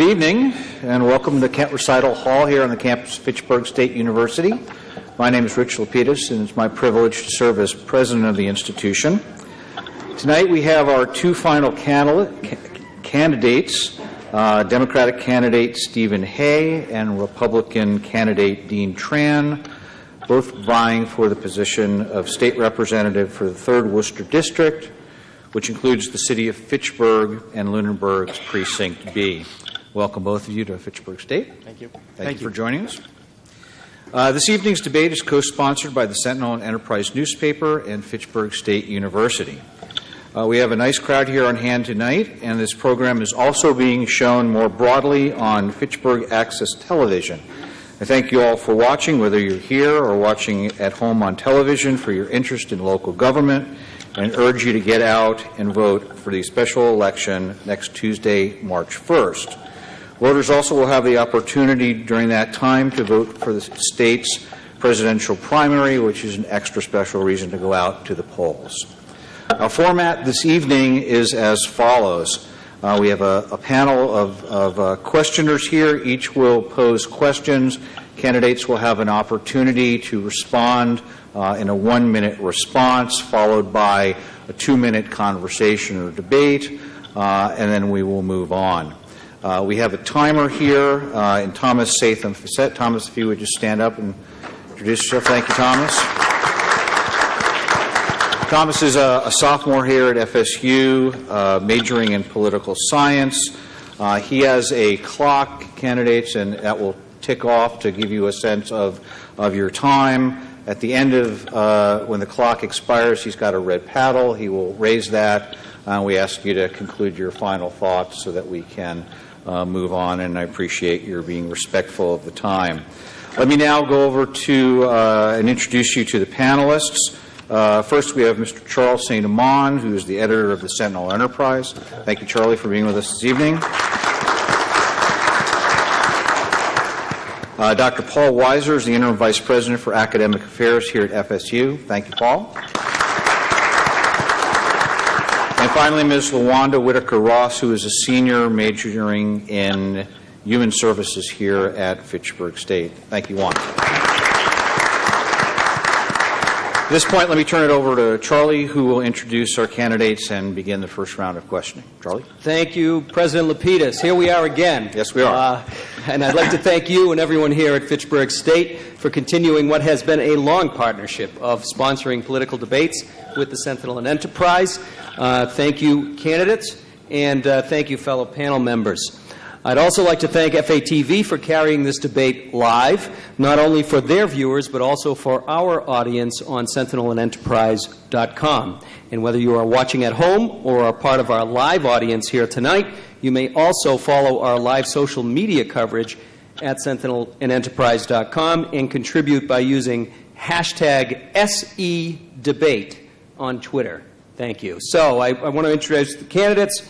Good evening, and welcome to Kent Recital Hall here on the campus of Fitchburg State University. My name is Rich Lapidus, and it's my privilege to serve as president of the institution. Tonight we have our two final candidates, Democratic candidate Stephen Hay and Republican candidate Dean Tran, both vying for the position of state representative for the 3rd Worcester District, which includes the city of Fitchburg and Lunenburg's Precinct B. Welcome both of you to Fitchburg State. Thank you. Thank you for joining us. This evening's debate is co-sponsored by the Sentinel and Enterprise newspaper and Fitchburg State University. We have a nice crowd here on hand tonight, and this program is also being shown more broadly on Fitchburg Access Television. I thank you all for watching, whether you're here or watching at home on television, for your interest in local government, and urge you to get out and vote for the special election next Tuesday, March 1st. Voters also will have the opportunity during that time to vote for the state's presidential primary, which is an extra special reason to go out to the polls. Our format this evening is as follows. We have a panel of questioners here. Each will pose questions. Candidates will have an opportunity to respond in a 1-minute response, followed by a 2-minute conversation or debate, and then we will move on. We have a timer here, and Thomas Satham Facette. Thomas, if you would just stand up and introduce yourself. Thank you, Thomas. Thomas is a sophomore here at FSU, majoring in political science. He has a clock, candidates, and that will tick off to give you a sense of your time. At the end of when the clock expires, he's got a red paddle. He will raise that. We ask you to conclude your final thoughts so that we can move on, and I appreciate your being respectful of the time. Let me now go over to and introduce you to the panelists. First, we have Mr. Charles St. Amand, who is the editor of the Sentinel Enterprise. Thank you, Charlie, for being with us this evening. Dr. Paul Weiser is the interim vice president for academic affairs here at FSU. Thank you, Paul. And finally, Ms. LaWanda Whitaker-Ross, who is a senior majoring in human services here at Fitchburg State. Thank you, Wanda. At this point, let me turn it over to Charlie, who will introduce our candidates and begin the first round of questioning. Charlie? Thank you, President Lapidus. Here we are again. Yes, we are. And I'd like to thank you and everyone here at Fitchburg State for continuing what has been a long partnership of sponsoring political debates with the Sentinel and Enterprise. Thank you, candidates, and thank you, fellow panel members. I'd also like to thank FATV for carrying this debate live, not only for their viewers, but also for our audience on sentinelandenterprise.com. And whether you are watching at home or are part of our live audience here tonight, you may also follow our live social media coverage at sentinelandenterprise.com and contribute by using hashtag SEDebate on Twitter. Thank you. So I want to introduce the candidates.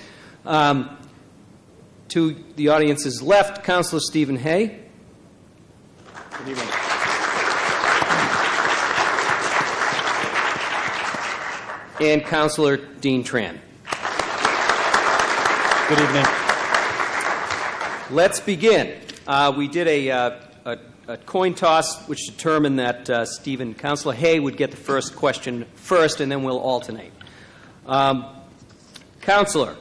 To the audience's left, Councilor Stephen Hay. Good evening. And Councilor Dean Tran. Good evening. Let's begin. We did a coin toss which determined that Councilor Hay would get the first question first, and then we'll alternate. Councilor,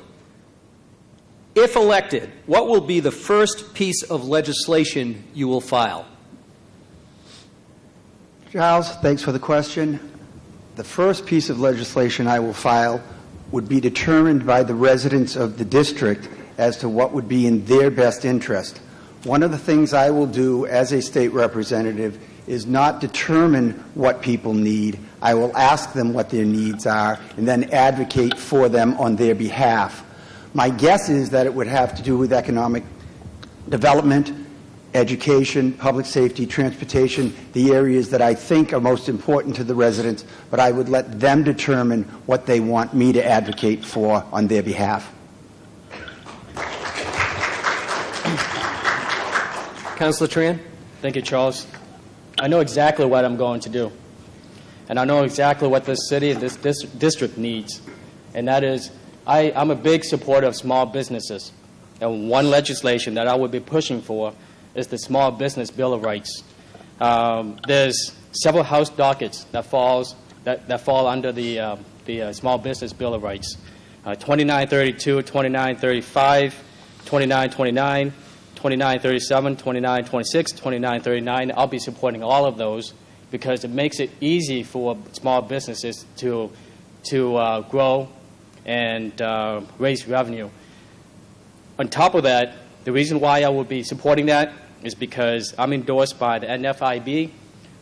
if elected, what will be the first piece of legislation you will file? Giles, thanks for the question. The first piece of legislation I will file would be determined by the residents of the district as to what would be in their best interest. One of the things I will do as a state representative is not determine what people need. I will ask them what their needs are and then advocate for them on their behalf. My guess is that it would have to do with economic development, education, public safety, transportation, the areas that I think are most important to the residents, but I would let them determine what they want me to advocate for on their behalf. Councilor Tran? Thank you, Charles. I know exactly what I'm going to do. And I know exactly what this city and this district needs. And that is, I'm a big supporter of small businesses. and one legislation that I would be pushing for is the Small Business Bill of Rights. There's several House dockets that fall under the Small Business Bill of Rights. 2932, 2935, 2929, 2937, 2926, 2939. I'll be supporting all of those because it makes it easy for small businesses to grow and raise revenue. On top of that, the reason why I will be supporting that is because I'm endorsed by the NFIB,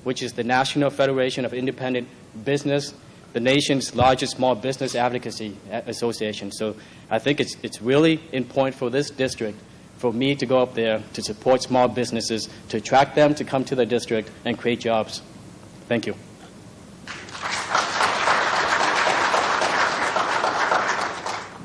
which is the National Federation of Independent Business, the nation's largest small business advocacy association. So I think it's really important for this district for me to go up there to support small businesses, to attract them to come to the district and create jobs. Thank you.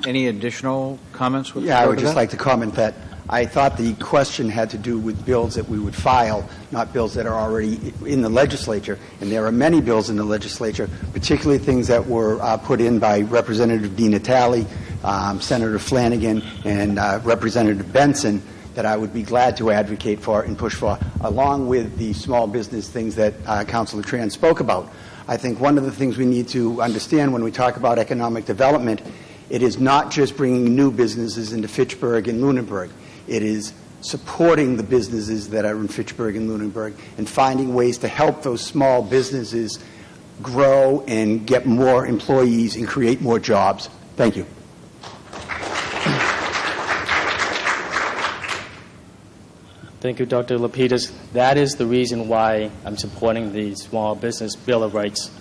Any additional comments? With Yeah, I would regard to just that? like to comment that I thought the question had to do with bills that we would file, not bills that are already in the legislature. And there are many bills in the legislature, particularly things that were put in by Representative DiNatale, Senator Flanagan, and Representative Benson, that I would be glad to advocate for and push for, along with the small business things that Councilor Tran spoke about. I think one of the things we need to understand when we talk about economic development, it is not just bringing new businesses into Fitchburg and Lunenburg. It is supporting the businesses that are in Fitchburg and Lunenburg and finding ways to help those small businesses grow and get more employees and create more jobs. Thank you. Thank you, Dr. Lapidus. That is the reason why I'm supporting the Small Business Bill of Rights,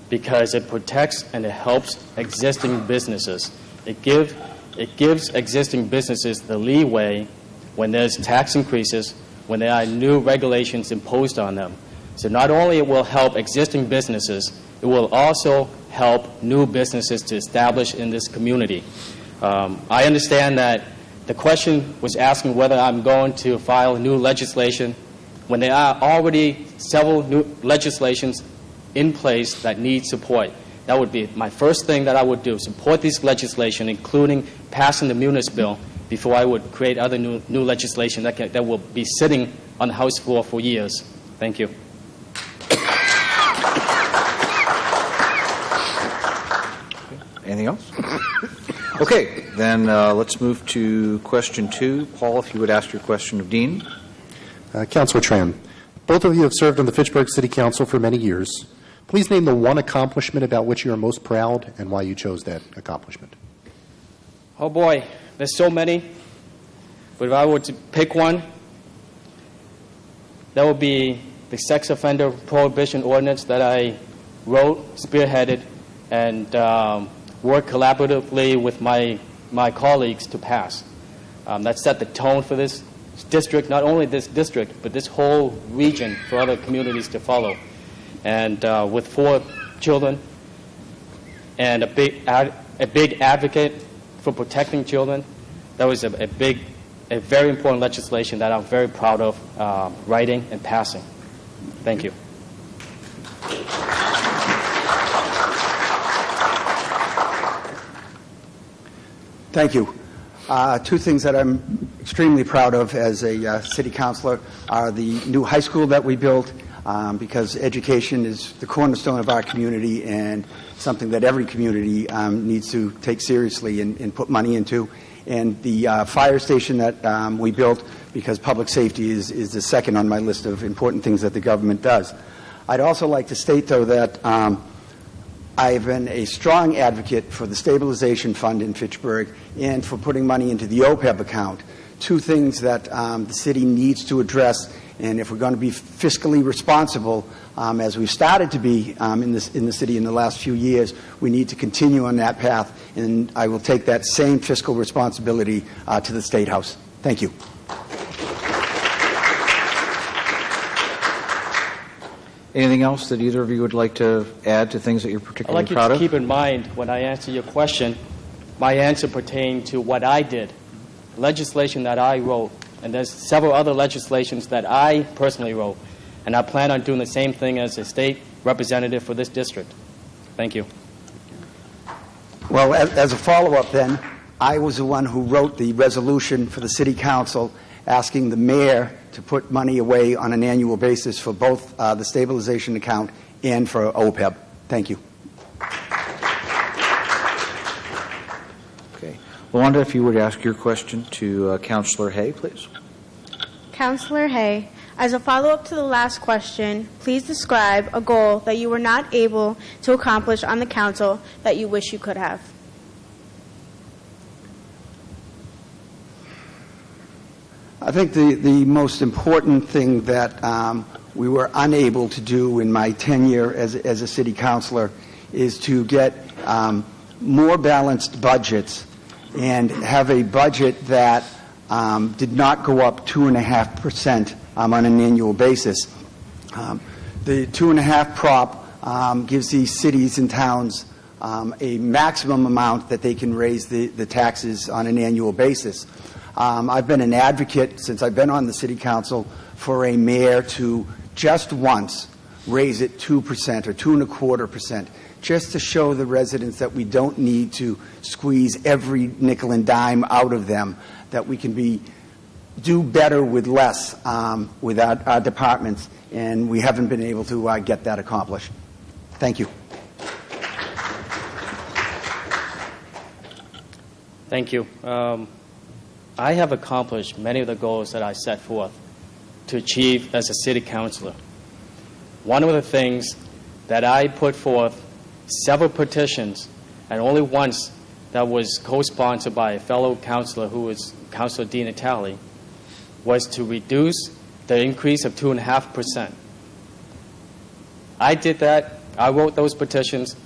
because it protects and it helps existing businesses. It gives existing businesses the leeway when there's tax increases, when there are new regulations imposed on them. So not only it will help existing businesses, it will also help new businesses to establish in this community. I understand that the question was asking whether I'm going to file new legislation when there are already several new legislations in place that need support. That would be my first thing that I would do, support this legislation, including passing the Munis bill, before I would create other new legislation that will be sitting on the House floor for years. Thank you. Anything else? Okay, then let's move to question 2. Paul, if you would ask your question of Dean. Councilor Tran, both of you have served on the Fitchburg City Council for many years. Please name the one accomplishment about which you are most proud and why you chose that accomplishment. Oh boy, there's so many, but if I were to pick one, that would be the sex offender prohibition ordinance that I wrote, spearheaded, and worked collaboratively with my colleagues to pass. That set the tone for this district, not only this district, but this whole region for other communities to follow. And with 4 children and a big advocate for protecting children, that was a very important legislation that I'm very proud of writing and passing. Thank you. Thank you. 2 things that I'm extremely proud of as a city councilor are the new high school that we built, because education is the cornerstone of our community and something that every community needs to take seriously and put money into. And the fire station that we built, because public safety is the second on my list of important things that the government does. I'd also like to state, though, that I've been a strong advocate for the stabilization fund in Fitchburg and for putting money into the OPEB account, 2 things that the city needs to address. And if we're going to be fiscally responsible, as we've started to be in the city in the last few years, we need to continue on that path. And I will take that same fiscal responsibility to the State House. Thank you. Anything else that either of you would like to add to things that you're I'd particularly like you proud to of? keep in mind when I answer your question, my answer pertained to what I did, legislation that I wrote, and there's several other legislations that I personally wrote, and I plan on doing the same thing as a state representative for this district. Thank you. Well, as a follow-up then, I was the one who wrote the resolution for the City Council asking the mayor to put money away on an annual basis for both the stabilization account and for OPEB. Thank you. Okay. Luanda, if you would ask your question to Councillor Hay, please. Councillor Hay, as a follow-up to the last question, please describe a goal that you were not able to accomplish on the council that you wish you could have. I think the most important thing that we were unable to do in my tenure as a city councilor is to get more balanced budgets and have a budget that did not go up 2.5% on an annual basis. The 2.5 prop gives these cities and towns a maximum amount that they can raise the taxes on an annual basis. I've been an advocate since I've been on the City Council for a mayor to just once raise it 2% or 2.25%, just to show the residents that we don't need to squeeze every nickel and dime out of them, that we can do better with less with our departments, and we haven't been able to get that accomplished. Thank you. Thank you. I have accomplished many of the goals that I set forth to achieve as a city councilor. One of the things that I put forth several petitions, and only once that was co-sponsored by a fellow councilor who was Councilor Dean Natale, was to reduce the increase of 2.5%. I did that. I wrote those petitions,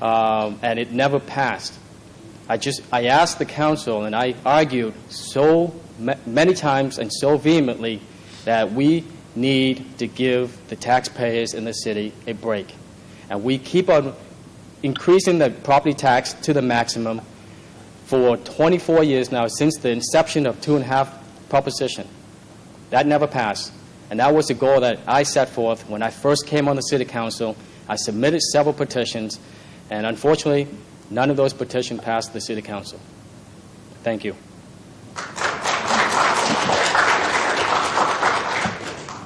and it never passed. I asked the council, and I argued so many times and so vehemently that we need to give the taxpayers in the city a break. And we keep on increasing the property tax to the maximum for 24 years now, since the inception of 2.5 proposition. That never passed. And that was the goal that I set forth when I first came on the city council. I submitted several petitions, and unfortunately, none of those petitions passed the City Council. Thank you.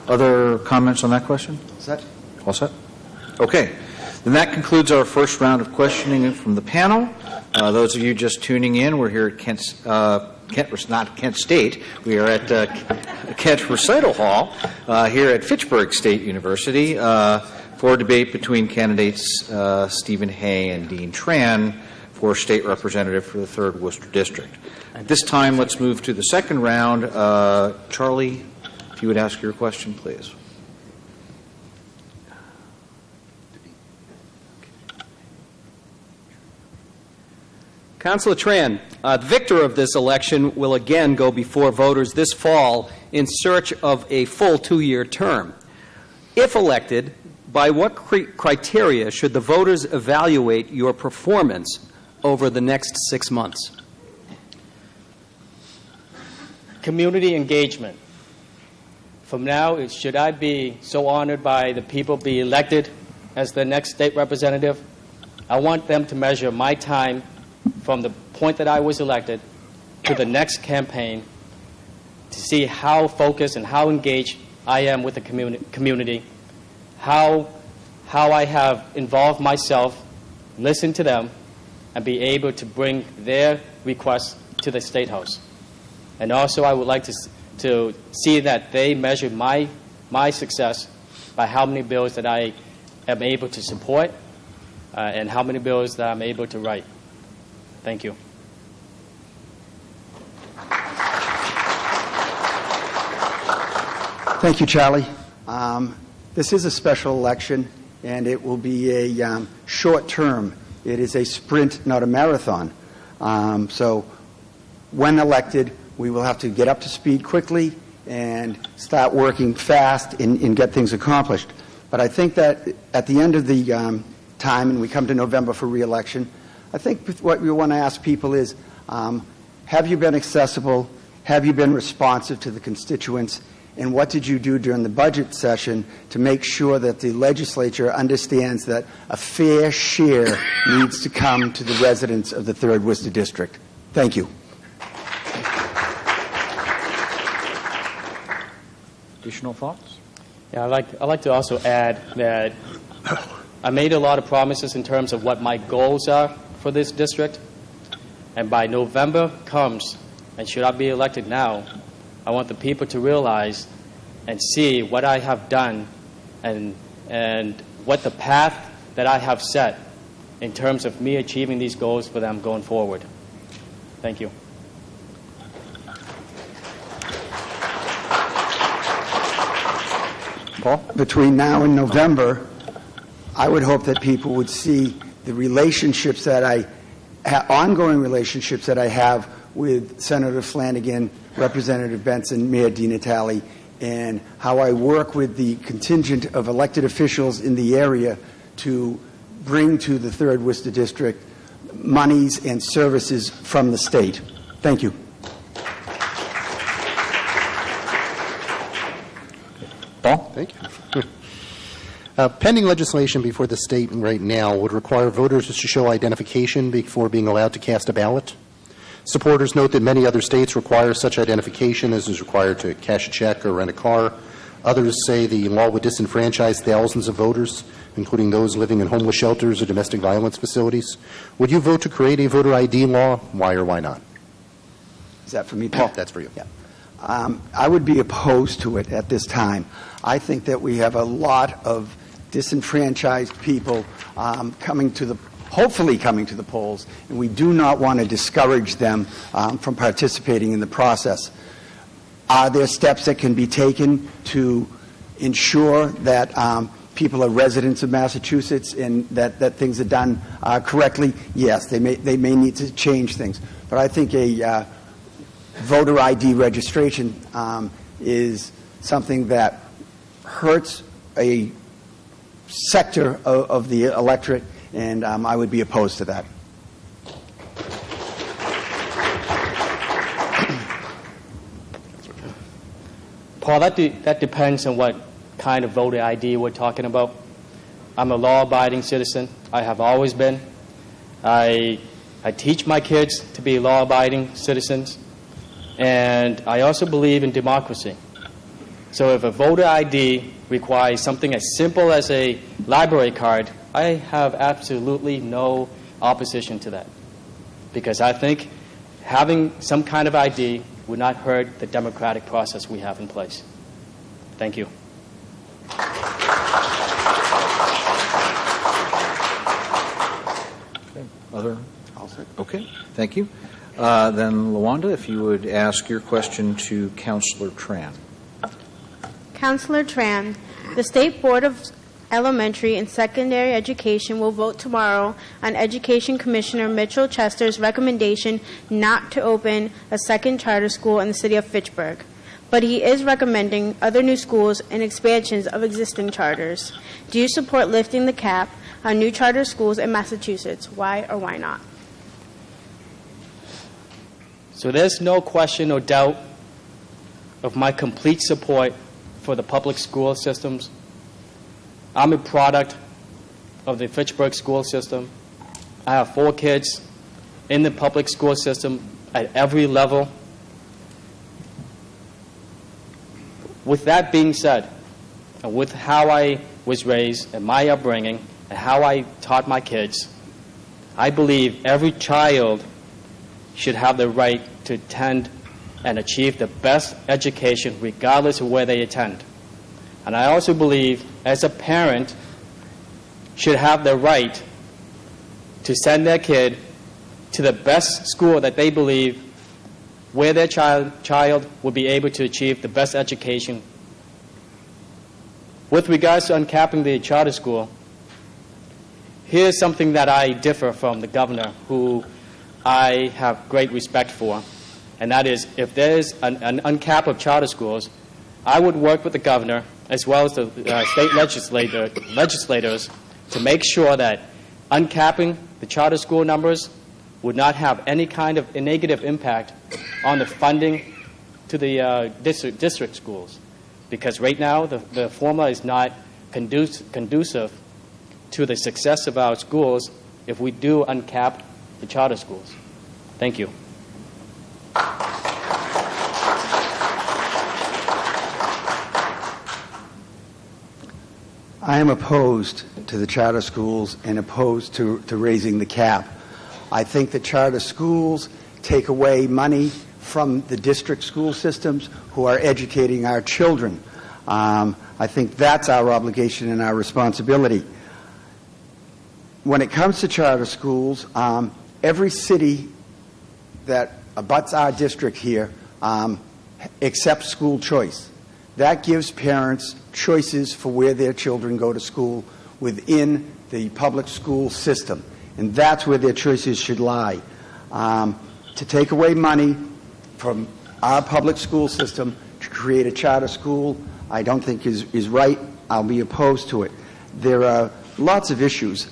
Other comments on that question? Set. All set? Okay. Then that concludes our first round of questioning from the panel. Those of you just tuning in, we're here at not Kent State. We are at Kent Recital Hall here at Fitchburg State University for a debate between candidates Stephen Hay and Dean Tran for state representative for the 3rd Worcester District. At this time, let's move to the second round. Charlie, if you would ask your question, please. Councilor Tran, the victor of this election will again go before voters this fall in search of a full 2-year term. If elected, by what criteria should the voters evaluate your performance over the next 6 months? Community engagement. From now, should I be so honored by the people be elected as the next state representative, I want them to measure my time from the point that I was elected to the next campaign to see how focused and how engaged I am with the community, how I have involved myself, listened to them, and be able to bring their requests to the State House. And also I would like to see that they measure my success by how many bills that I am able to support and how many bills that I'm able to write. Thank you. Thank you, Charlie. This is a special election, and it will be a short term. It is a sprint, not a marathon. So when elected, we will have to get up to speed quickly and start working fast and get things accomplished. But I think that at the end of the time, and we come to November for re-election, I think what we want to ask people is, have you been accessible? Have you been responsive to the constituents? And what did you do during the budget session to make sure that the legislature understands that a fair share needs to come to the residents of the 3rd Worcester District? Thank Thank you. Additional thoughts? Yeah, I'd like to also add that I made a lot of promises in terms of what my goals are for this district. And by November comes, and should I be elected now, I want the people to realize and see what I have done and what the path that I have set in terms of me achieving these goals for them going forward. Thank you. Paul? Between now and November, I would hope that people would see the relationships that ongoing relationships that I have with Senator Flanagan, Representative Benson, Mayor DiNatale, and how I work with the contingent of elected officials in the area to bring to the 3rd Worcester District monies and services from the state. Thank you. Paul? Thank you. Pending legislation before the state right now would require voters to show identification before being allowed to cast a ballot. Supporters note that many other states require such identification as is required to cash a check or rent a car. Others say the law would disenfranchise thousands of voters, including those living in homeless shelters or domestic violence facilities. Would you vote to create a voter ID law? Why or why not? Is that for me, Paul? That's for you. Yeah. I would be opposed to it at this time. I think that we have a lot of disenfranchised people hopefully coming to the polls, and we do not want to discourage them from participating in the process. Are there steps that can be taken to ensure that people are residents of Massachusetts and that things are done correctly? Yes, they may need to change things. But I think a voter ID registration is something that hurts a sector of the electorate, and I would be opposed to that. Paul, that depends on what kind of voter ID we're talking about. I'm a law-abiding citizen. I have always been. I teach my kids to be law-abiding citizens, and I also believe in democracy. So if a voter ID requires something as simple as a library card, I have absolutely no opposition to that, because I think having some kind of ID would not hurt the democratic process we have in place. Thank you. Other? Okay, thank you. Then, Lawanda, if you would ask your question to Councillor Tran. Councillor Tran, the State Board of Elementary and Secondary Education will vote tomorrow on Education Commissioner Mitchell Chester's recommendation not to open a second charter school in the city of Fitchburg. But he is recommending other new schools and expansions of existing charters. Do you support lifting the cap on new charter schools in Massachusetts? Why or why not? So there's no question or doubt of my complete support for the public school systems. I'm a product of the Fitchburg school system. I have 4 kids in the public school system at every level. With that being said, and with how I was raised and my upbringing and how I taught my kids, I believe every child should have the right to attend and achieve the best education regardless of where they attend. And I also believe, as a parent, should have the right to send their kid to the best school that they believe where their child will be able to achieve the best education. With regards to uncapping the charter school, here's something that I differ from the governor, who I have great respect for, and that is, if there's an uncap of charter schools, I would work with the governor as well as the state legislators to make sure that uncapping the charter school numbers would not have any kind of a negative impact on the funding to the district schools. Because right now, the formula is not conducive to the success of our schools if we do uncap the charter schools. Thank you. I am opposed to the charter schools and opposed to raising the cap. I think that charter schools take away money from the district school systems who are educating our children. I think that's our obligation and our responsibility. When it comes to charter schools, every city that abuts our district here accepts school choice. That gives parents choices for where their children go to school within the public school system, and that's where their choices should lie. To take away money from our public school system to create a charter school, I don't think is right. I'll be opposed to it. There are lots of issues.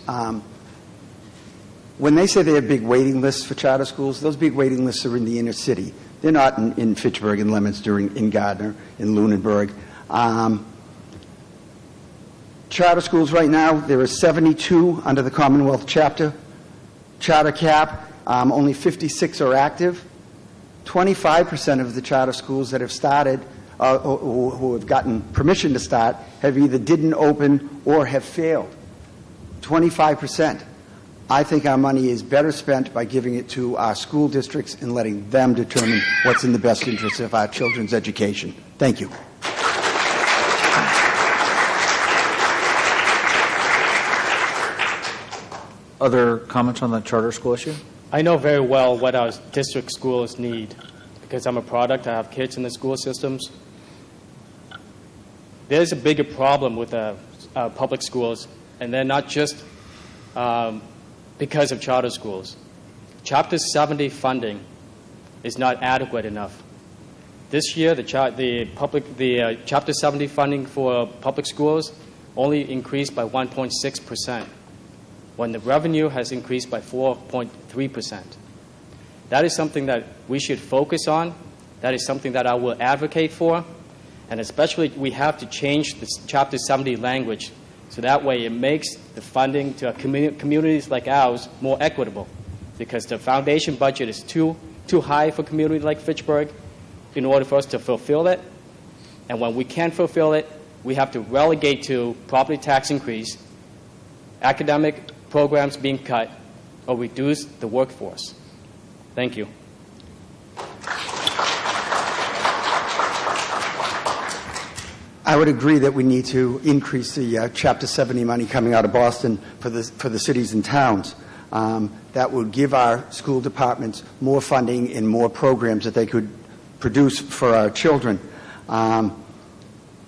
When they say they have big waiting lists for charter schools, those big waiting lists are in the inner city. They're not in Fitchburg and Leominster or in Gardner, in Lunenburg. Charter schools right now, there are 72 under the Commonwealth charter cap. Only 56 are active. 25% of the charter schools that have started, who have gotten permission to start, have either didn't open or have failed. 25%. I think our money is better spent by giving it to our school districts and letting them determine what's in the best interest of our children's education. Thank you. Other comments on the charter school issue? I know very well what our district schools need because I'm a product. I have kids in the school systems. There's a bigger problem with public schools, and they're not just because of charter schools. Chapter 70 funding is not adequate enough. This year, the Chapter 70 funding for public schools only increased by 1.6%, when the revenue has increased by 4.3%. That is something that we should focus on. That is something that I will advocate for. And especially, we have to change the Chapter 70 language so that way it makes the funding to communities like ours more equitable, because the foundation budget is too high for a community like Fitchburg in order for us to fulfill it. And when we can't fulfill it, we have to relegate to property tax increase, academic programs being cut, or reduce the workforce. Thank you. I would agree that we need to increase the Chapter 70 money coming out of Boston for the cities and towns. That would give our school departments more funding and more programs that they could produce for our children.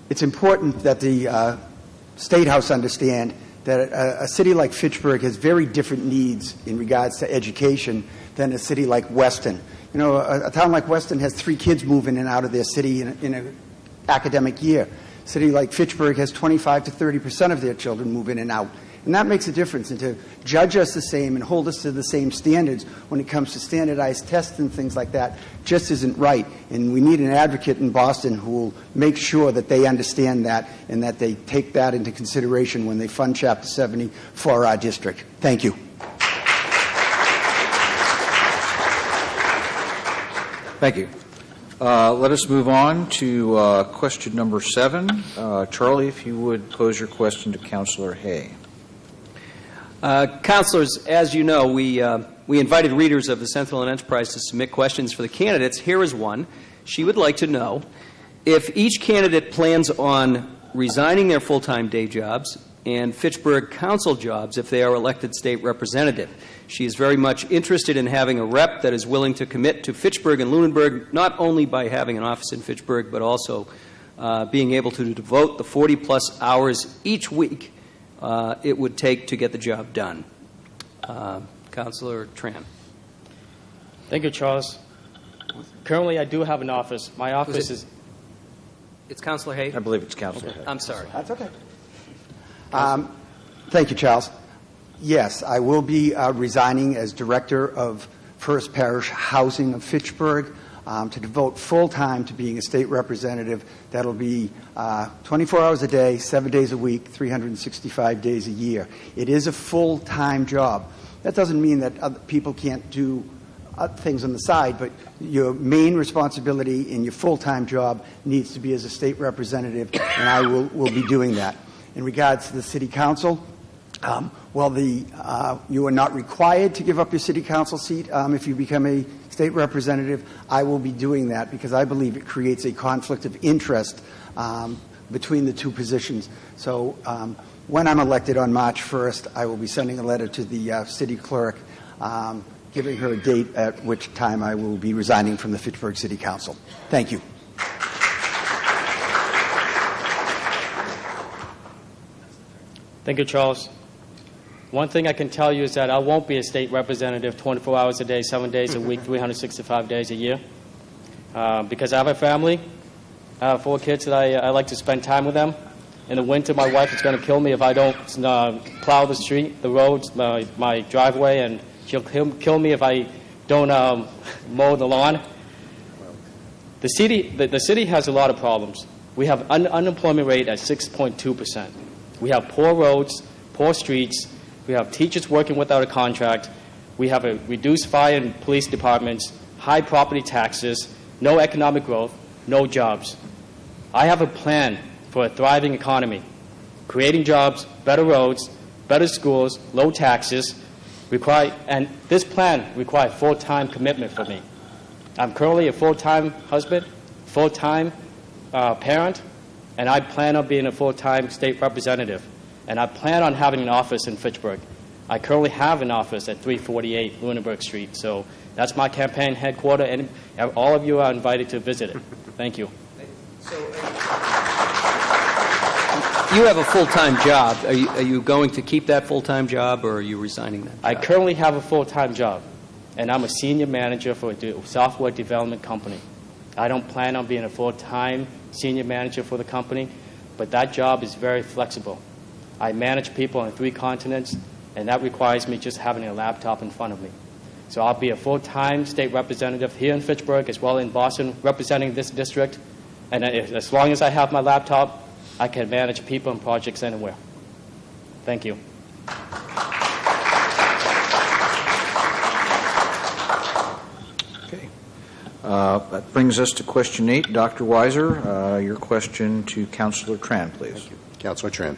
It's important that the State House understand that a city like Fitchburg has very different needs in regards to education than a city like Weston. You know, a town like Weston has 3 kids moving in and out of their city in an academic year. A city like Fitchburg has 25 to 30% of their children move in and out. And that makes a difference. And to judge us the same and hold us to the same standards when it comes to standardized tests and things like that just isn't right. And we need an advocate in Boston who will make sure that they understand that and that they take that into consideration when they fund Chapter 70 for our district. Thank you. Thank you. Let us move on to question number 7. Charlie, if you would pose your question to Councillor Hay. Councilors, as you know, we invited readers of the Sentinel and Enterprise to submit questions for the candidates. Here is one. She would like to know if each candidate plans on resigning their full-time day jobs and Fitchburg council jobs if they are elected state representative. She is very much interested in having a rep that is willing to commit to Fitchburg and Lunenburg, not only by having an office in Fitchburg, but also being able to devote the 40-plus hours each week it would take to get the job done. Councillor Tran. Thank you, Charles. Currently, I do have an office. My office is... It's Councillor Hay? I believe it's Councillor Hay. I'm sorry. That's okay. Thank you, Charles. Yes, I will be resigning as Director of First Parish Housing of Fitchburg to devote full time to being a state representative. That'll be 24 hours a day, 7 days a week, 365 days a year. It is a full-time job. That doesn't mean that other people can't do things on the side, but your main responsibility in your full-time job needs to be as a state representative, and I will be doing that. In regards to the City Council, you are not required to give up your City Council seat if you become a state representative. I will be doing that because I believe it creates a conflict of interest between the two positions. So when I'm elected on March 1st, I will be sending a letter to the city clerk giving her a date at which time I will be resigning from the Fitchburg City Council. Thank you. Thank you, Charles. One thing I can tell you is that I won't be a state representative 24 hours a day, 7 days a week, 365 days a year, because I have a family. I have 4 kids that I like to spend time with them. In the winter, my wife is going to kill me if I don't plow the street, the roads, my driveway, and she'll kill me if I don't mow the lawn. The city has a lot of problems. We have an unemployment rate at 6.2%. We have poor roads, poor streets. We have teachers working without a contract. We have a reduced fire and police departments, high property taxes, no economic growth, no jobs. I have a plan for a thriving economy, creating jobs, better roads, better schools, low taxes, and this plan requires full-time commitment for me. I'm currently a full-time husband, full-time parent, and I plan on being a full-time state representative. And I plan on having an office in Fitchburg. I currently have an office at 348 Lunenburg Street. So that's my campaign headquarters, and all of you are invited to visit it. Thank you. You have a full-time job. Are you going to keep that full-time job, or are you resigning that job? I currently have a full-time job, and I'm a senior manager for a software development company. I don't plan on being a full-time senior manager for the company, but that job is very flexible. I manage people on 3 continents, and that requires me just having a laptop in front of me. So I'll be a full-time state representative here in Fitchburg as well in Boston representing this district. And as long as I have my laptop, I can manage people and projects anywhere. Thank you. Okay. That brings us to question 8. Dr. Weiser, your question to Councillor Tran, please. Thank you. Councillor Tran.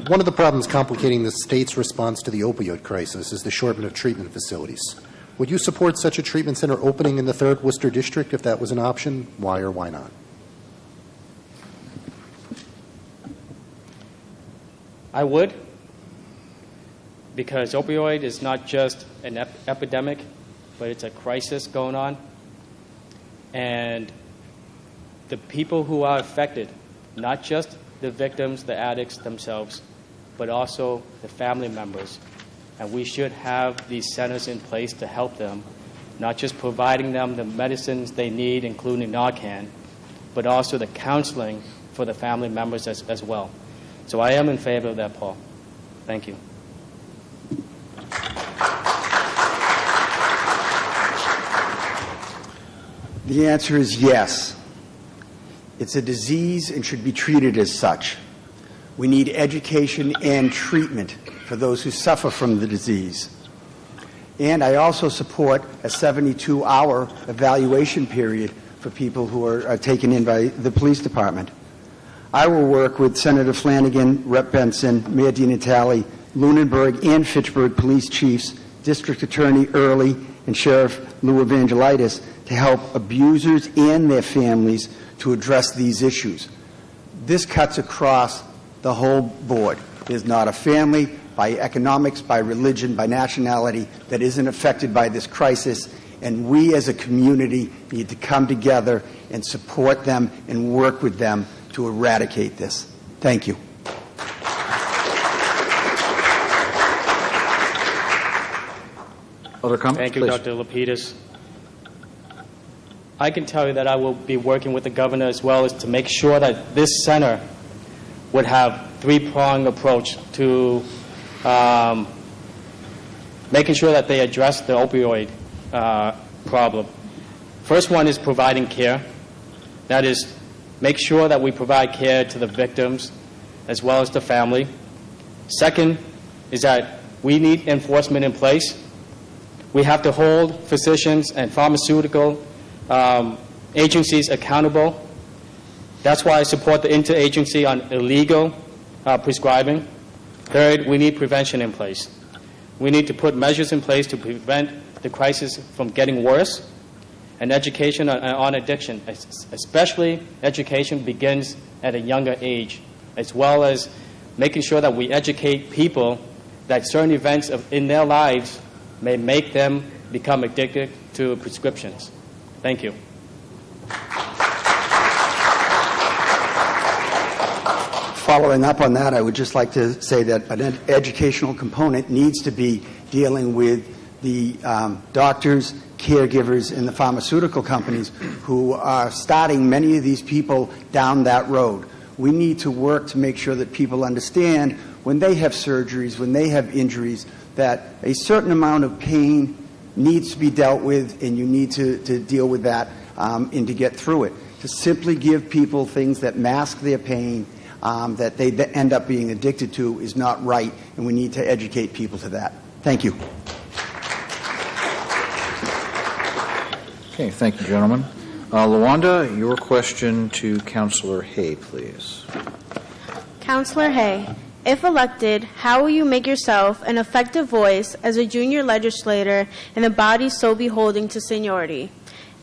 One of the problems complicating the state's response to the opioid crisis is the shortment of treatment facilities. Would you support such a treatment center opening in the 3rd Worcester District if that was an option? Why or why not? I would, because opioid is not just an epidemic, but it's a crisis going on. And the people who are affected, not just the victims, the addicts themselves, but also the family members. And we should have these centers in place to help them, not just providing them the medicines they need, including Narcan, but also the counseling for the family members as well. So I am in favor of that, Paul. Thank you. The answer is yes. It's a disease and should be treated as such. We need education and treatment for those who suffer from the disease. And I also support a 72-hour evaluation period for people who are taken in by the police department. I will work with Senator Flanagan, Rep. Benson, Mayor DiNatale, Lunenburg and Fitchburg police chiefs, District Attorney Early, and Sheriff Lou Evangelitis to help abusers and their families to address these issues. This cuts across the whole board. There's not a family, by economics, by religion, by nationality, that isn't affected by this crisis, and we as a community need to come together and support them and work with them to eradicate this. Thank you. Other comments? Thank you, please. Dr. Lapidus. I can tell you that I will be working with the governor as well as to make sure that this center would have three-pronged approach to making sure that they address the opioid problem. First one is providing care. That is, make sure that we provide care to the victims as well as the family. Second is that we need enforcement in place. We have to hold physicians and pharmaceutical agencies accountable. That's why I support the interagency on illegal prescribing. Third, we need prevention in place. We need to put measures in place to prevent the crisis from getting worse. And education on addiction, especially education, begins at a younger age, as well as making sure that we educate people that certain events in their lives may make them become addicted to prescriptions. Thank you. Following up on that, I would just like to say that an educational component needs to be dealing with the doctors, caregivers, and the pharmaceutical companies who are starting many of these people down that road. We need to work to make sure that people understand when they have surgeries, when they have injuries, that a certain amount of pain needs to be dealt with, and you need to deal with that and to get through it. To simply give people things that mask their pain that they end up being addicted to is not right, and we need to educate people to that. Thank you. Okay, thank you, gentlemen. Lawanda, your question to Councillor Hay, please. Councillor Hay, if elected, how will you make yourself an effective voice as a junior legislator in a body so beholding to seniority?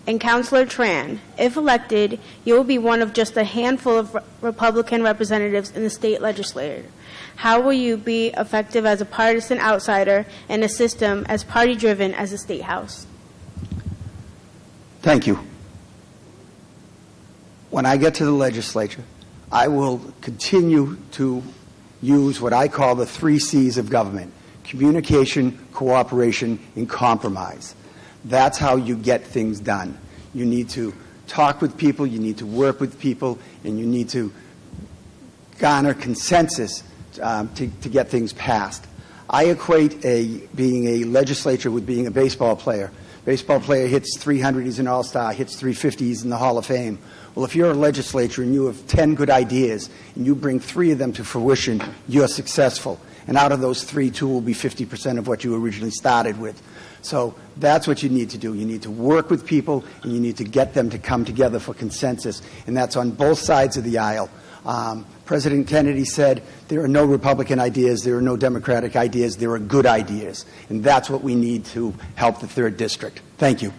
And Councillor Tran, if elected, you will be one of just a handful of Republican representatives in the state legislature. How will you be effective as a partisan outsider in a system as party-driven as the State House? Thank you. When I get to the legislature, I will continue to use what I call the 3 C's of government: communication, cooperation, and compromise. That's how you get things done. You need to talk with people, you need to work with people, and you need to garner consensus to get things passed. I equate being a legislator with being a baseball player. Baseball player hits 300, he's an all-star, hits 350, he's in the Hall of Fame. Well, if you're a legislator and you have 10 good ideas and you bring 3 of them to fruition, you're successful. And out of those 3, 2 will be 50% of what you originally started with. So that's what you need to do. You need to work with people, and you need to get them to come together for consensus. And that's on both sides of the aisle. President Kennedy said, there are no Republican ideas, there are no Democratic ideas, there are good ideas. And that's what we need to help the 3rd District. Thank you.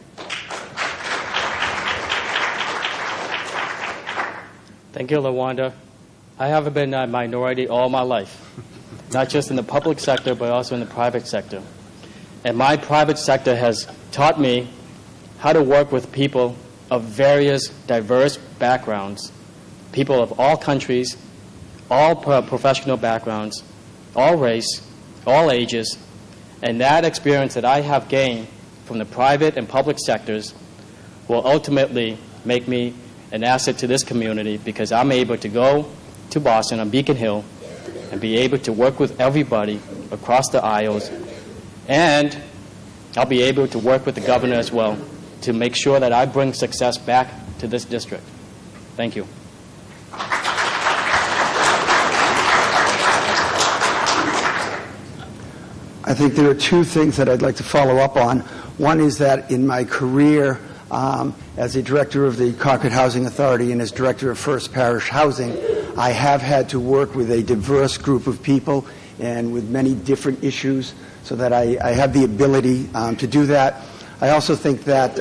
Thank you, Lawanda. I have been a minority all my life, not just in the public sector, but also in the private sector. And my private sector has taught me how to work with people of various diverse backgrounds, people of all countries, all professional backgrounds, all race, all ages. And that experience that I have gained from the private and public sectors will ultimately make me an asset to this community, because I'm able to go to Boston on Beacon Hill and be able to work with everybody across the aisles. And I'll be able to work with the governor as well to make sure that I bring success back to this district. Thank you. I think there are 2 things that I'd like to follow up on. One is that in my career as a director of the Concord Housing Authority and as director of First Parish Housing, I have had to work with a diverse group of people and with many different issues, so that I have the ability to do that. I also think that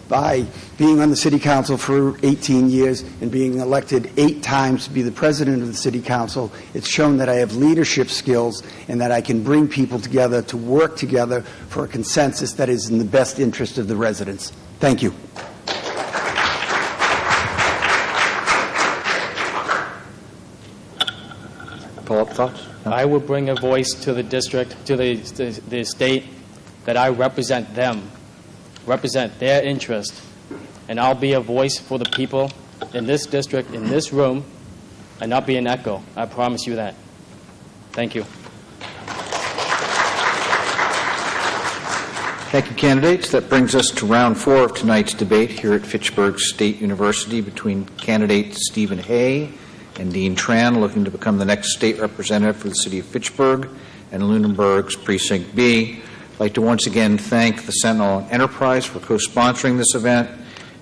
by being on the City Council for 18 years and being elected 8 times to be the president of the City Council, it's shown that I have leadership skills and that I can bring people together to work together for a consensus that is in the best interest of the residents. Thank you. Follow-up thoughts? I will bring a voice to the district, to the state, that I represent them, represent their interest, and I'll be a voice for the people in this district, in this room, and not be an echo. I promise you that. Thank you. Thank you, candidates. That brings us to round 4 of tonight's debate here at Fitchburg State University between candidate Stephen Hay and Dean Tran, looking to become the next state representative for the city of Fitchburg and Lunenburg's Precinct B. I'd like to once again thank the Sentinel Enterprise for co-sponsoring this event,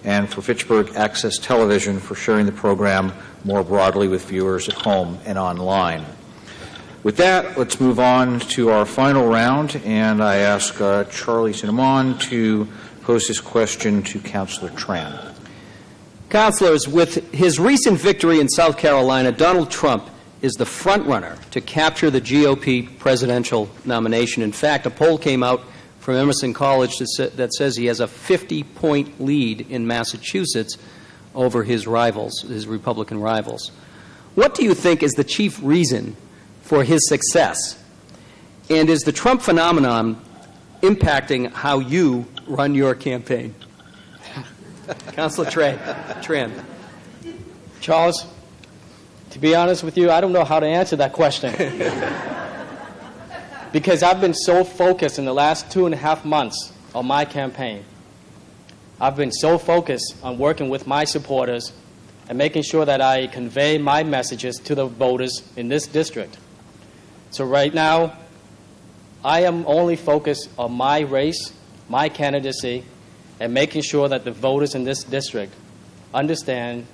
and for Fitchburg Access Television for sharing the program more broadly with viewers at home and online. With that, let's move on to our final round, and I ask Charlie Cinnamon to pose his question to Councillor Tran. Councilors, with his recent victory in South Carolina, Donald Trump is the front-runner to capture the GOP presidential nomination. In fact, a poll came out from Emerson College that says he has a 50-point lead in Massachusetts over his rivals, his Republican rivals. What do you think is the chief reason for his success? And is the Trump phenomenon impacting how you run your campaign? Councilor Tran. Charles, to be honest with you, I don't know how to answer that question. Because I've been so focused in the last 2.5 months on my campaign. I've been so focused on working with my supporters and making sure that I convey my messages to the voters in this district. So right now, I am only focused on my race, my candidacy, and making sure that the voters in this district understand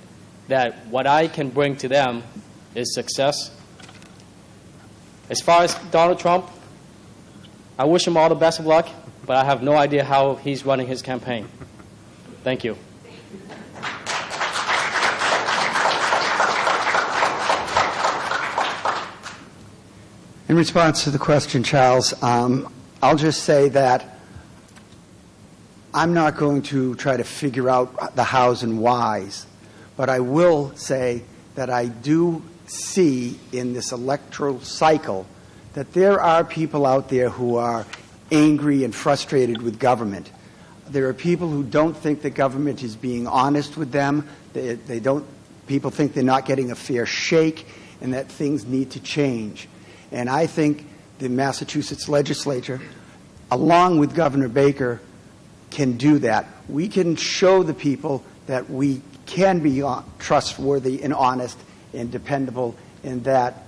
that what I can bring to them is success. As far as Donald Trump, I wish him all the best of luck, but I have no idea how he's running his campaign. Thank you. In response to the question, Charles, I'll just say that I'm not going to try to figure out the hows and whys, but I will say that I do see in this electoral cycle that there are people out there who are angry and frustrated with government. There are people who don't think that government is being honest with them. People think they're not getting a fair shake and that things need to change. And I think the Massachusetts legislature, along with Governor Baker, can do that. We can show the people that we can be trustworthy and honest and dependable, and that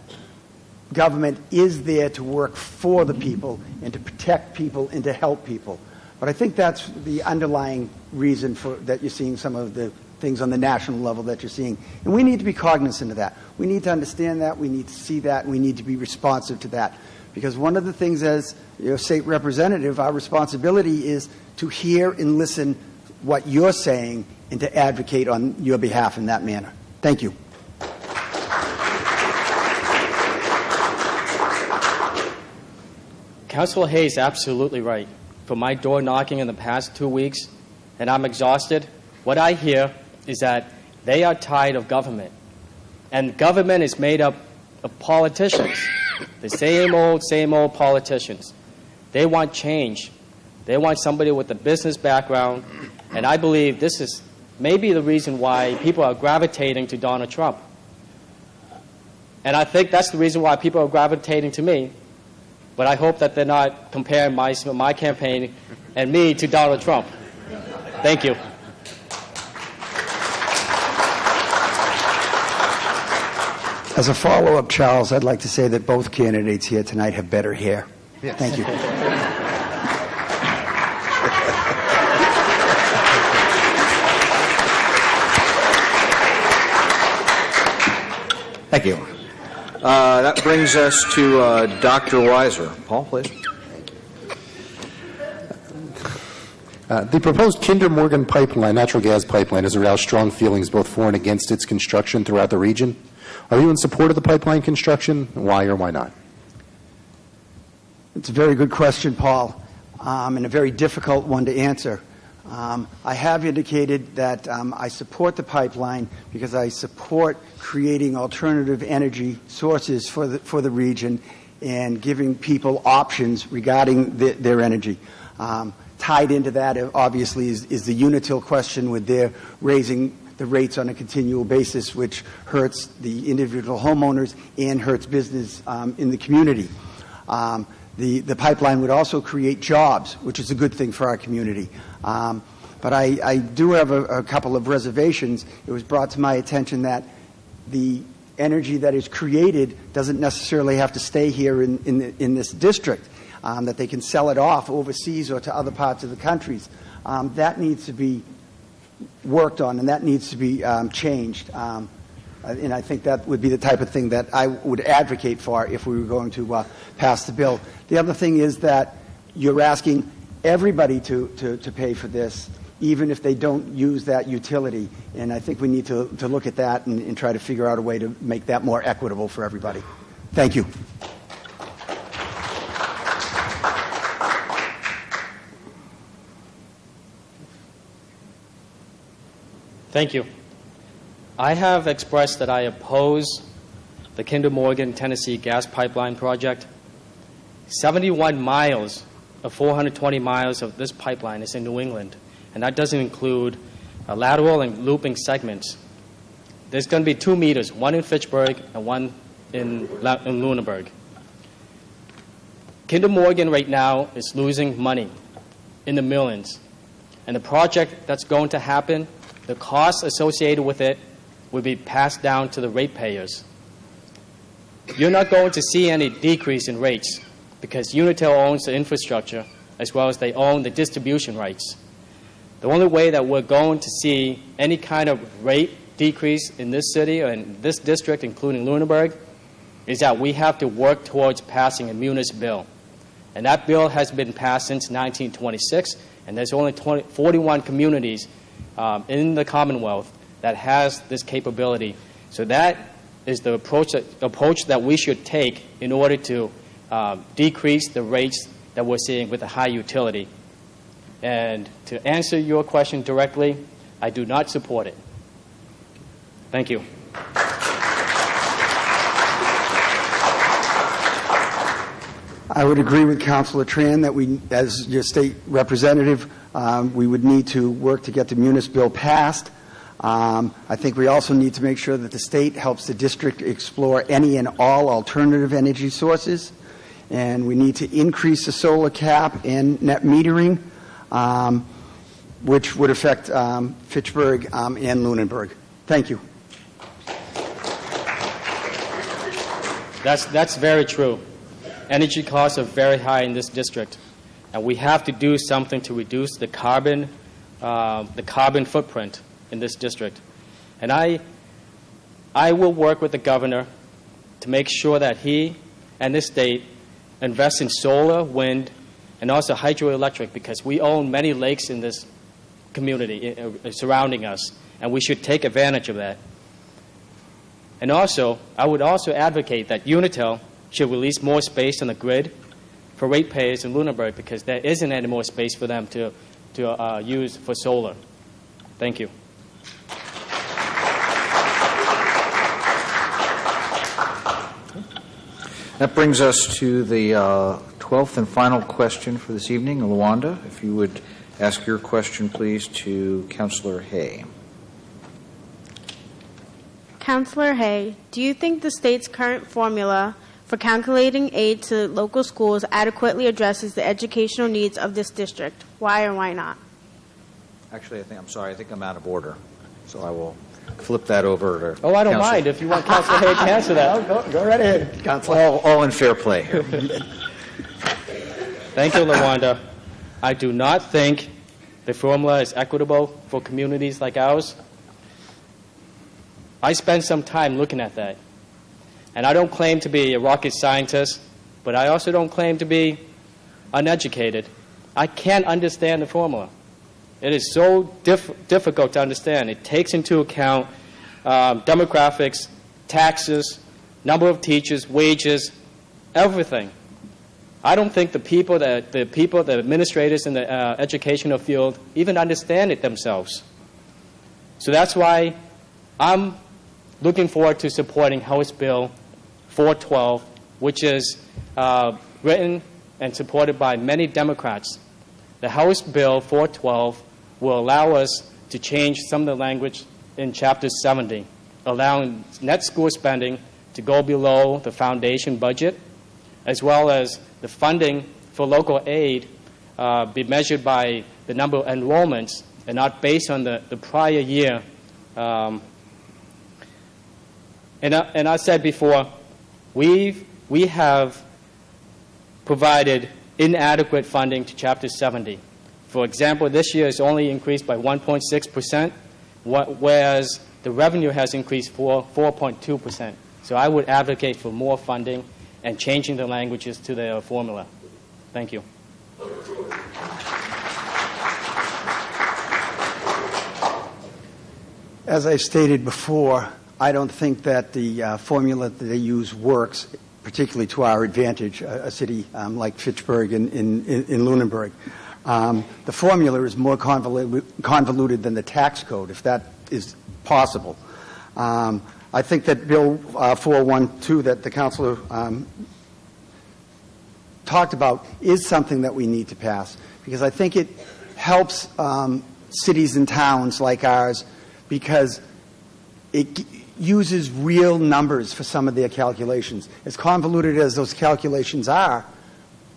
government is there to work for the people and to protect people and to help people. But I think that's the underlying reason for that you're seeing some of the things on the national level that you're seeing. And we need to be cognizant of that. We need to understand that. We need to see that. And we need to be responsive to that. Because one of the things as your state representative, our responsibility is to hear and listen what you're saying and to advocate on your behalf in that manner. Thank you. Councilor Hayes is absolutely right. For my door knocking in the past 2 weeks, and I'm exhausted, what I hear is that they are tired of government. And government is made up of politicians, the same old politicians. They want change. They want somebody with a business background. And I believe this is maybe the reason why people are gravitating to Donald Trump. And I think that's the reason why people are gravitating to me. But I hope that they're not comparing my campaign and me to Donald Trump. Thank you. As a follow-up, Charles, I'd like to say that both candidates here tonight have better hair. Yes. Thank you. Thank you. That brings us to Dr. Weiser. Paul, please. The proposed Kinder Morgan pipeline, natural gas pipeline, has aroused strong feelings both for and against its construction throughout the region. Are you in support of the pipeline construction? Why or why not? It's a very good question, Paul, and a very difficult one to answer. I have indicated that I support the pipeline because I support creating alternative energy sources for the region and giving people options regarding their energy. Tied into that, obviously, is the Unitil question with their raising the rates on a continual basis, which hurts the individual homeowners and hurts business in the community. The pipeline would also create jobs, which is a good thing for our community. But I do have a couple of reservations. It was brought to my attention that the energy that is created doesn't necessarily have to stay here in this district, that they can sell it off overseas or to other parts of the countries. That needs to be worked on, and that needs to be changed. And I think that would be the type of thing that I would advocate for if we were going to pass the bill. The other thing is that you're asking everybody to pay for this, even if they don't use that utility. And I think we need to look at that and try to figure out a way to make that more equitable for everybody. Thank you. Thank you. I have expressed that I oppose the Kinder Morgan, Tennessee gas pipeline project. 71 miles of 420 miles of this pipeline is in New England, and that doesn't include lateral and looping segments. There's going to be 2 meters, one in Fitchburg and one in Lunenburg. Kinder Morgan right now is losing money in the millions, and the project that's going to happen, the costs associated with it will be passed down to the ratepayers. You're not going to see any decrease in rates because Unitil owns the infrastructure as well as they own the distribution rights. The only way that we're going to see any kind of rate decrease in this city or in this district, including Lunenburg, is that we have to work towards passing a munis bill. And that bill has been passed since 1926, and there's only 41 communities in the Commonwealth that has this capability. So that is the approach that we should take in order to decrease the rates that we're seeing with the high utility. And to answer your question directly, I do not support it. Thank you. I would agree with Councilor Tran that we, as your state representative, we would need to work to get the munis bill passed. I think we also need to make sure that the state helps the district explore any and all alternative energy sources. And we need to increase the solar cap and net metering, which would affect Fitchburg and Lunenburg. Thank you. That's very true. Energy costs are very high in this district, and we have to do something to reduce the carbon footprint in this district. And I will work with the governor to make sure that he and the state invest in solar, wind, and also hydroelectric, because we own many lakes in this community surrounding us, and we should take advantage of that. And also, I would also advocate that Unitil should release more space on the grid for ratepayers in Lunenburg, because there isn't any more space for them to use for solar. Thank you. That brings us to the 12th and final question for this evening. Luanda, if you would ask your question, please, to Councillor Hay. Councillor Hay, do you think the state's current formula for calculating aid to local schools adequately addresses the educational needs of this district? Why or why not? Actually, I think I'm out of order, so I will flip that over to Oh, I don't mind if you want Councillor Hay to answer that. Go right ahead, Councilor. All in fair play here. Thank you, Lawanda. I do not think the formula is equitable for communities like ours. I spent some time looking at that. And I don't claim to be a rocket scientist, but I also don't claim to be uneducated. I can't understand the formula. It is so difficult to understand. It takes into account demographics, taxes, number of teachers, wages, everything. I don't think the administrators in the educational field even understand it themselves. So that's why I'm looking forward to supporting House Bill 412, which is written and supported by many Democrats. The House Bill 412 will allow us to change some of the language in Chapter 70, allowing net school spending to go below the foundation budget, as well as the funding for local aid be measured by the number of enrollments and not based on the prior year. And I said before, we have provided inadequate funding to Chapter 70. For example, this year it's only increased by 1.6%, whereas the revenue has increased 4.2%. So I would advocate for more funding and changing the languages to the formula. Thank you. As I stated before, I don't think that the formula that they use works, particularly to our advantage, a city like Fitchburg in Lunenburg. The formula is more convoluted than the tax code, if that is possible. I think that Bill 412 that the councilor talked about is something that we need to pass, because I think it helps cities and towns like ours, because it uses real numbers for some of their calculations. As convoluted as those calculations are,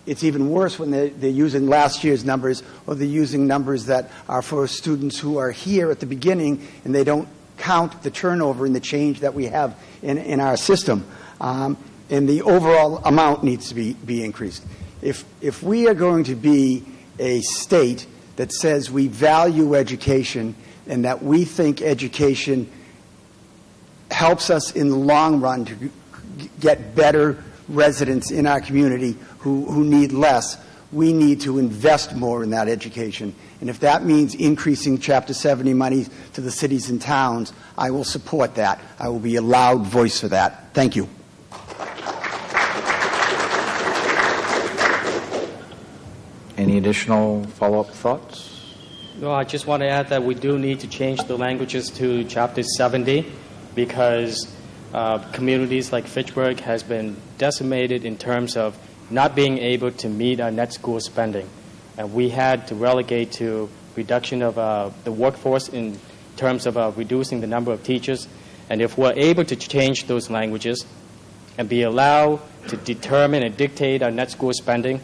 it's even worse when they're using last year's numbers, or they're using numbers that are for students who are here at the beginning and they don't count the turnover and the change that we have in our system. And the overall amount needs to be increased. If we are going to be a state that says we value education and that we think education helps us in the long run to get better residents in our community who need less, we need to invest more in that education. And if that means increasing Chapter 70 money to the cities and towns, I will support that. I will be a loud voice for that. Thank you. Any additional follow-up thoughts? No, I just want to add that we do need to change the languages to Chapter 70 because communities like Fitchburg has been decimated in terms of not being able to meet our net school spending. And we had to relegate to reduction of the workforce in terms of reducing the number of teachers. And if we're able to change those languages and be allowed to determine and dictate our net school spending,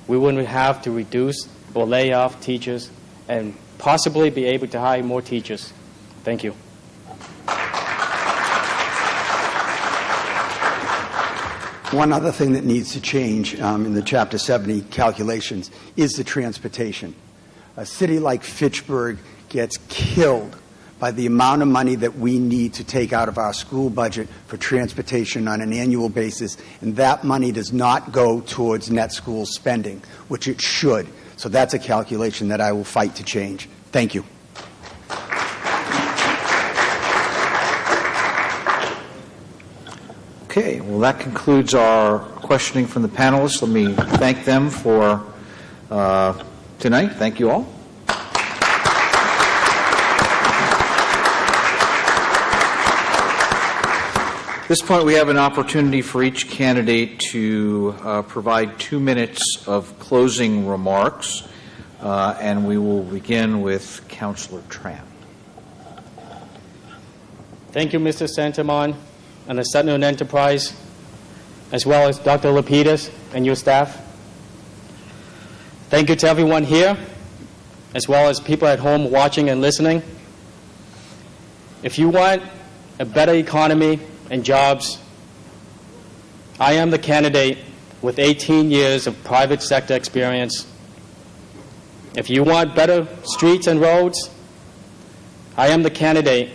we wouldn't have to reduce or lay off teachers and possibly be able to hire more teachers. Thank you. One other thing that needs to change in the Chapter 70 calculations is the transportation. A city like Fitchburg gets killed by the amount of money that we need to take out of our school budget for transportation on an annual basis, and that money does not go towards net school spending, which it should. So that's a calculation that I will fight to change. Thank you. Okay, well, that concludes our questioning from the panelists. Let me thank them for tonight. Thank you all. At this point, we have an opportunity for each candidate to provide 2 minutes of closing remarks, and we will begin with Councillor Tran. Thank you, Mr. Santamon, and the Sentinel Enterprise, as well as Dr. Lapidus and your staff. Thank you to everyone here, as well as people at home watching and listening. If you want a better economy and jobs, I am the candidate with 18 years of private sector experience. If you want better streets and roads, I am the candidate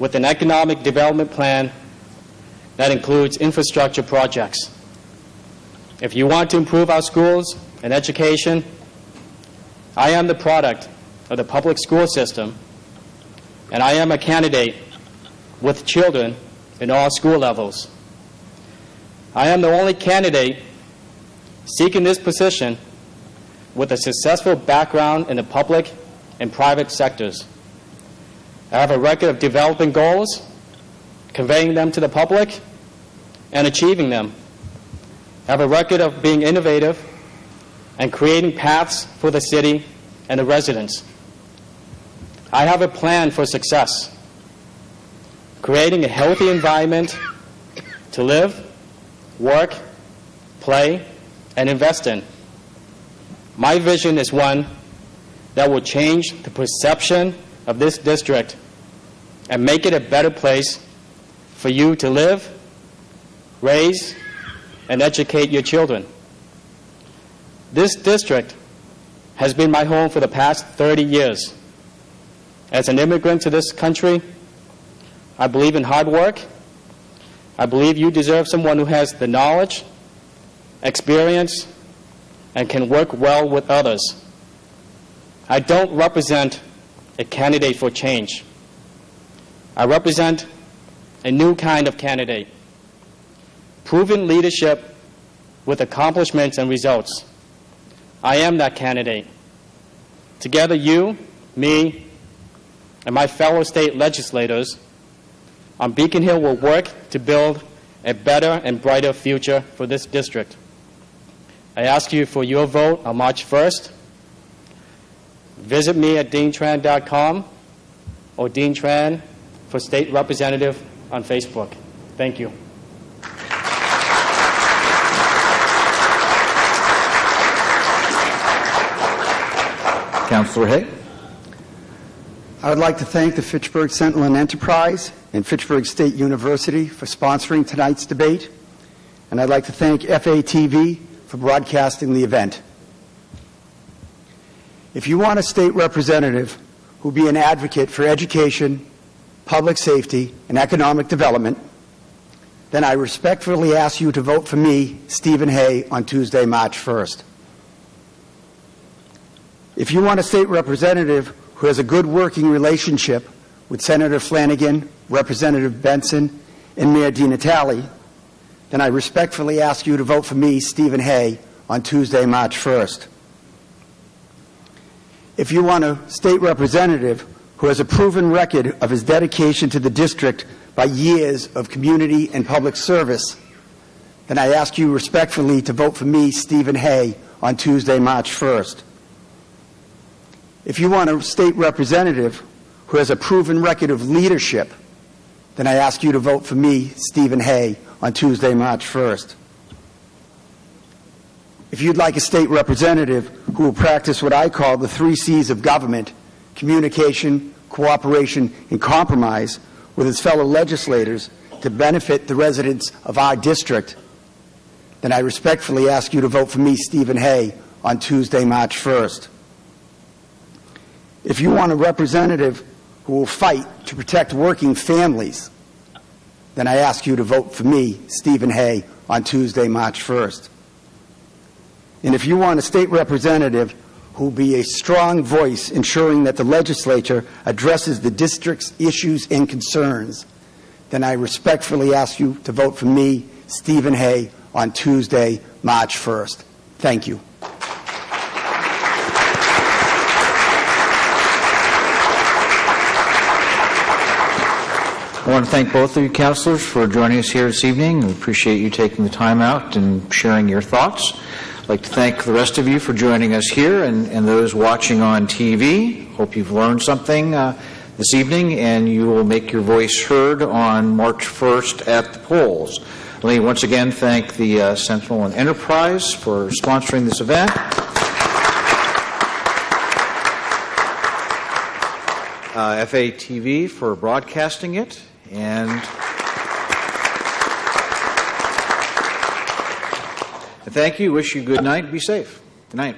with an economic development plan that includes infrastructure projects. If you want to improve our schools and education, I am the product of the public school system, and I am a candidate with children in all school levels. I am the only candidate seeking this position with a successful background in the public and private sectors. I have a record of developing goals, conveying them to the public, and achieving them. I have a record of being innovative and creating paths for the city and the residents. I have a plan for success, creating a healthy environment to live, work, play, and invest in. My vision is one that will change the perception of this district and make it a better place for you to live, raise, and educate your children. This district has been my home for the past 30 years. As an immigrant to this country, I believe in hard work. I believe you deserve someone who has the knowledge, experience, and can work well with others. I don't represent a candidate for change. I represent a new kind of candidate, proven leadership with accomplishments and results. I am that candidate. Together, you, me, and my fellow state legislators on Beacon Hill will work to build a better and brighter future for this district. I ask you for your vote on March 1st. Visit me at deantran.com or Dean Tran for State Representative on Facebook. Thank you. Councillor Hay. I would like to thank the Fitchburg Sentinel and Enterprise and Fitchburg State University for sponsoring tonight's debate, and I'd like to thank FATV for broadcasting the event. If you want a state representative who will be an advocate for education, public safety, and economic development, then I respectfully ask you to vote for me, Stephen Hay, on Tuesday, March 1st. If you want a state representative who has a good working relationship with Senator Flanagan, Representative Benson, and Mayor DiNatale, then I respectfully ask you to vote for me, Stephen Hay, on Tuesday, March 1st. If you want a state representative who has a proven record of his dedication to the district by years of community and public service, then I ask you respectfully to vote for me, Stephen Hay, on Tuesday, March 1st. If you want a state representative who has a proven record of leadership, then I ask you to vote for me, Stephen Hay, on Tuesday, March 1st. If you'd like a state representative who will practice what I call the 3 C's of government, communication, cooperation, and compromise with his fellow legislators to benefit the residents of our district, then I respectfully ask you to vote for me, Stephen Hay, on Tuesday, March 1st. If you want a representative who will fight to protect working families, then I ask you to vote for me, Stephen Hay, on Tuesday, March 1st. And if you want a state representative who will be a strong voice ensuring that the legislature addresses the district's issues and concerns, then I respectfully ask you to vote for me, Stephen Hay, on Tuesday, March 1st. Thank you. I want to thank both of you, councillors, for joining us here this evening. We appreciate you taking the time out and sharing your thoughts. I'd like to thank the rest of you for joining us here and those watching on TV. Hope you've learned something this evening and you will make your voice heard on March 1st at the polls. Let me once again thank the Sentinel and Enterprise for sponsoring this event. FATV for broadcasting it, and thank you. Wish you good night. Be safe. Good night.